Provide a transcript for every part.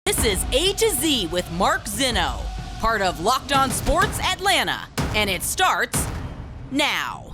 This is A to Z with Mark Zinno, part of Locked On Sports Atlanta, and it starts now.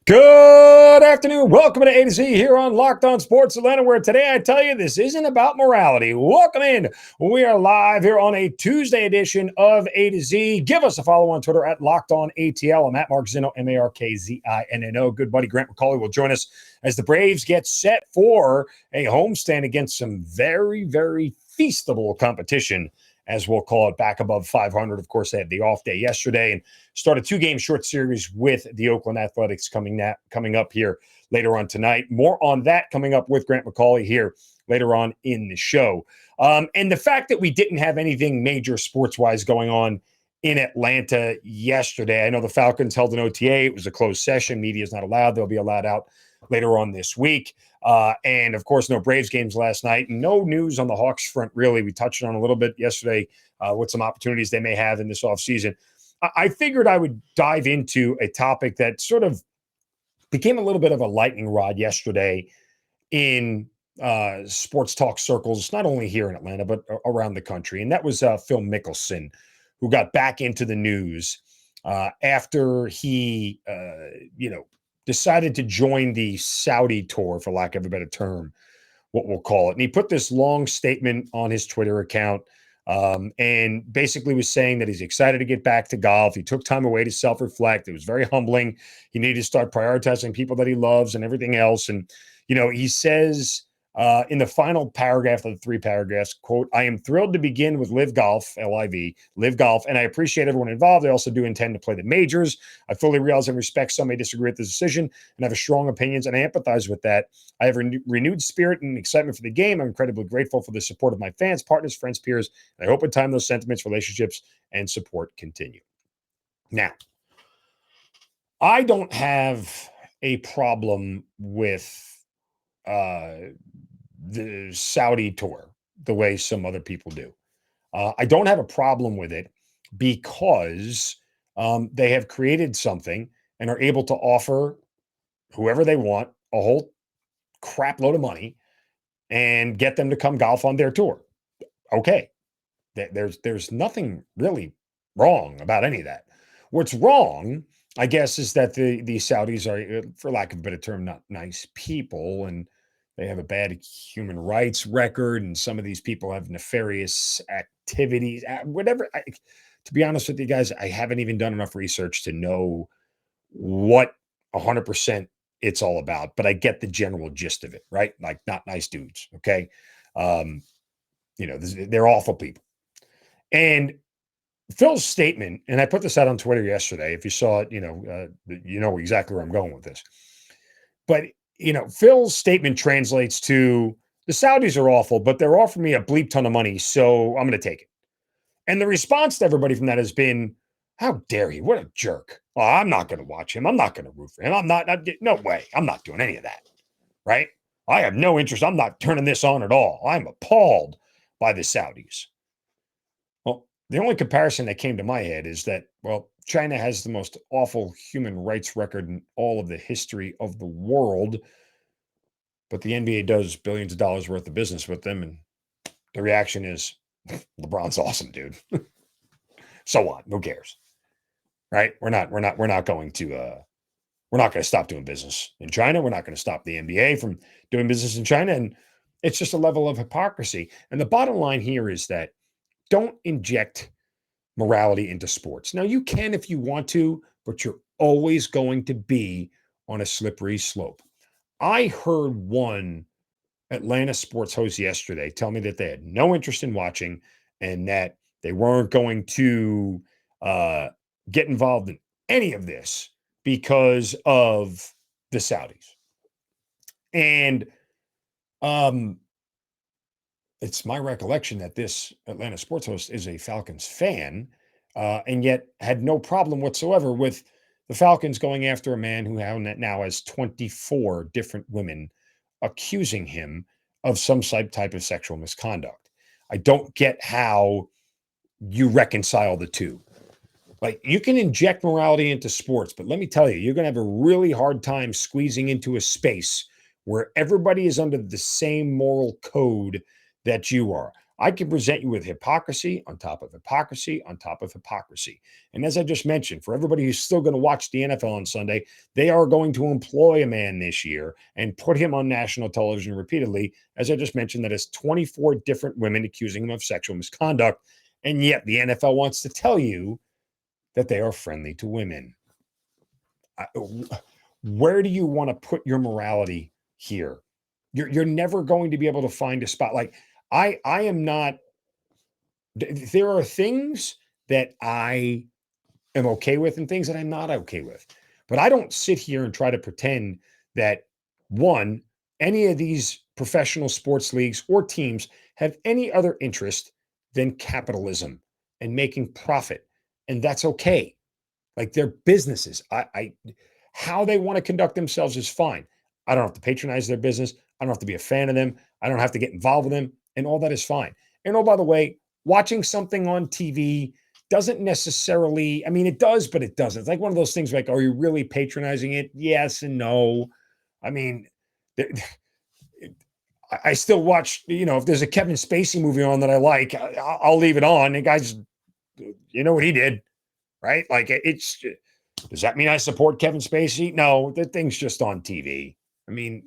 Good afternoon. Welcome to A to Z here on Locked On Sports Atlanta, where today I tell you this isn't about morality. Welcome in. We are live here on a Tuesday edition of A to Z. Give us a follow on Twitter at Locked On ATL. I'm at Mark Zinno, MarkZinno. Good buddy Grant McCauley will join us as the Braves get set for a homestand against some very, very feastable competition, as we'll call it, back above 500. Of course, they had the off day yesterday and started a 2-game short series with the Oakland Athletics coming up here later on tonight. More on that coming up with Grant McCauley here later on in the show. And the fact that we didn't have anything major sports-wise going on in Atlanta yesterday. I know the Falcons held an OTA. It was a closed session. Media is not allowed. They'll be allowed out later on this week. And, of course, no Braves games last night. No news on the Hawks front, really. We touched on a little bit yesterday what some opportunities they may have in this offseason. I figured I would dive into a topic that sort of became a little bit of a lightning rod yesterday in sports talk circles, not only here in Atlanta, but around the country. And that was Phil Mickelson, who got back into the news after he, decided to join the Saudi tour, for lack of a better term, what we'll call it. And he put this long statement on his Twitter account and basically was saying that he's excited to get back to golf. He took time away to self-reflect. It was very humbling. He needed to start prioritizing people that he loves and everything else. And, he says in the final paragraph of the 3 paragraphs, quote, "I am thrilled to begin with LIV Golf, LIV, LIV Golf, and I appreciate everyone involved. I also do intend to play the majors. I fully realize and respect some may disagree with the decision and have strong opinions, and I empathize with that. I have renewed spirit and excitement for the game. I'm incredibly grateful for the support of my fans, partners, friends, peers, and I hope in time those sentiments, relationships, and support continue." Now, I don't have a problem with the Saudi tour the way some other people do. I don't have a problem with it because they have created something and are able to offer whoever they want a whole crap load of money and get them to come golf on their tour. Okay. There's nothing really wrong about any of that. What's wrong, I guess, is that the Saudis are, for lack of a better term, not nice people, and they have a bad human rights record, and some of these people have nefarious activities, whatever. To be honest with you guys, I haven't even done enough research to know what 100% it's all about, but I get the general gist of it, right? Like, not nice dudes, okay? They're awful people. And Phil's statement, and I put this out on Twitter yesterday. If you saw it, you know exactly where I'm going with this. But, Phil's statement translates to, the Saudis are awful, but they're offering me a bleep ton of money, so I'm going to take it. And the response to everybody from that has been, how dare he? What a jerk. Well, I'm not going to watch him. I'm not going to root for him. No way. I'm not doing any of that, right? I have no interest. I'm not turning this on at all. I'm appalled by the Saudis. Well, the only comparison that came to my head is that, well, China has the most awful human rights record in all of the history of the world, but the NBA does billions of dollars worth of business with them, and the reaction is, LeBron's awesome, dude. So what? Who cares? Right? We're not going to stop doing business in China. We're not going to stop the NBA from doing business in China, and it's just a level of hypocrisy. And the bottom line here is that don't inject morality into sports. Now, you can if you want to, but you're always going to be on a slippery slope. I heard one Atlanta sports host yesterday tell me that they had no interest in watching and that they weren't going to get involved in any of this because of the Saudis. And it's my recollection that this Atlanta sports host is a Falcons fan and yet had no problem whatsoever with the Falcons going after a man who now has 24 different women accusing him of some type of sexual misconduct. I don't get how you reconcile the two. Like, you can inject morality into sports, but let me tell you, you're going to have a really hard time squeezing into a space where everybody is under the same moral code that you are. I can present you with hypocrisy on top of hypocrisy on top of hypocrisy. And as I just mentioned, for everybody who's still going to watch the NFL on Sunday, they are going to employ a man this year and put him on national television repeatedly. As I just mentioned, that is 24 different women accusing him of sexual misconduct. And yet the NFL wants to tell you that they are friendly to women. Where do you want to put your morality here? You're never going to be able to find a spot. Like, I am not, there are things that I am okay with and things that I'm not okay with. But I don't sit here and try to pretend that, one, any of these professional sports leagues or teams have any other interest than capitalism and making profit. And that's okay. Like, they're businesses. How they want to conduct themselves is fine. I don't have to patronize their business. I don't have to be a fan of them. I don't have to get involved with them. And all that is fine. And oh, by the way, watching something on TV doesn't necessarily, I mean, it does, but it doesn't. It's like one of those things like, are you really patronizing it? Yes and no. I mean, I still watch, if there's a Kevin Spacey movie on that I like, I'll leave it on. And guys, you know what he did, right? Like, does that mean I support Kevin Spacey? No, the thing's just on TV. I mean,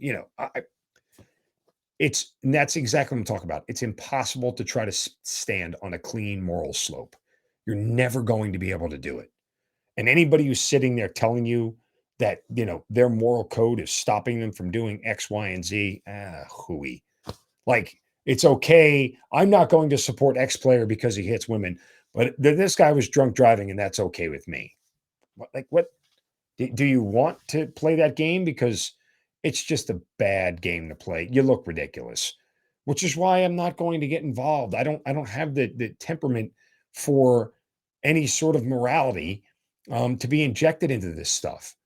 and that's exactly what I'm talking about. It's impossible to try to stand on a clean moral slope. You're never going to be able to do it. And anybody who's sitting there telling you that, their moral code is stopping them from doing X, Y, and Z, hooey. Like, it's okay. I'm not going to support X player because he hits women, but this guy was drunk driving and that's okay with me. What do you want to play that game? Because it's just a bad game to play. You look ridiculous, which is why I'm not going to get involved. I don't have the temperament for any sort of morality to be injected into this stuff.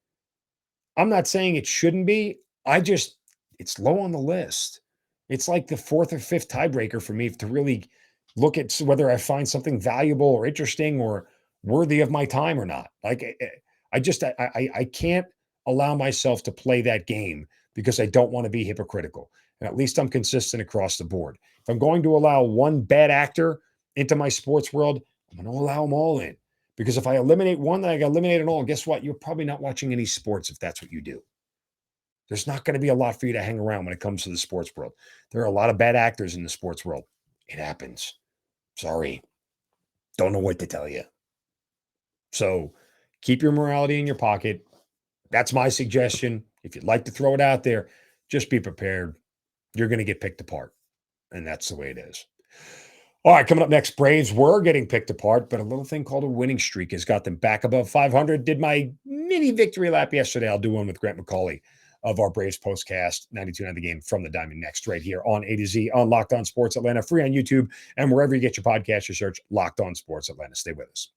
I'm not saying it shouldn't be. It's low on the list. It's like the fourth or fifth tiebreaker for me to really look at whether I find something valuable or interesting or worthy of my time or not. Like, I can't allow myself to play that game because I don't want to be hypocritical. And at least I'm consistent across the board. If I'm going to allow one bad actor into my sports world, I'm going to allow them all in. Because if I eliminate one, then I got to eliminate it all. And guess what? You're probably not watching any sports if that's what you do. There's not going to be a lot for you to hang around when it comes to the sports world. There are a lot of bad actors in the sports world. It happens. Sorry. Don't know what to tell you. So keep your morality in your pocket. That's my suggestion. If you'd like to throw it out there, just be prepared. You're going to get picked apart. And that's the way it is. All right, coming up next, Braves were getting picked apart, but a little thing called a winning streak has got them back above 500. Did my mini victory lap yesterday. I'll do one with Grant McCauley of our Braves postcast, 92.9 The Game from the Diamond next, right here on A to Z on Locked On Sports Atlanta, free on YouTube and wherever you get your podcast, you search Locked On Sports Atlanta. Stay with us.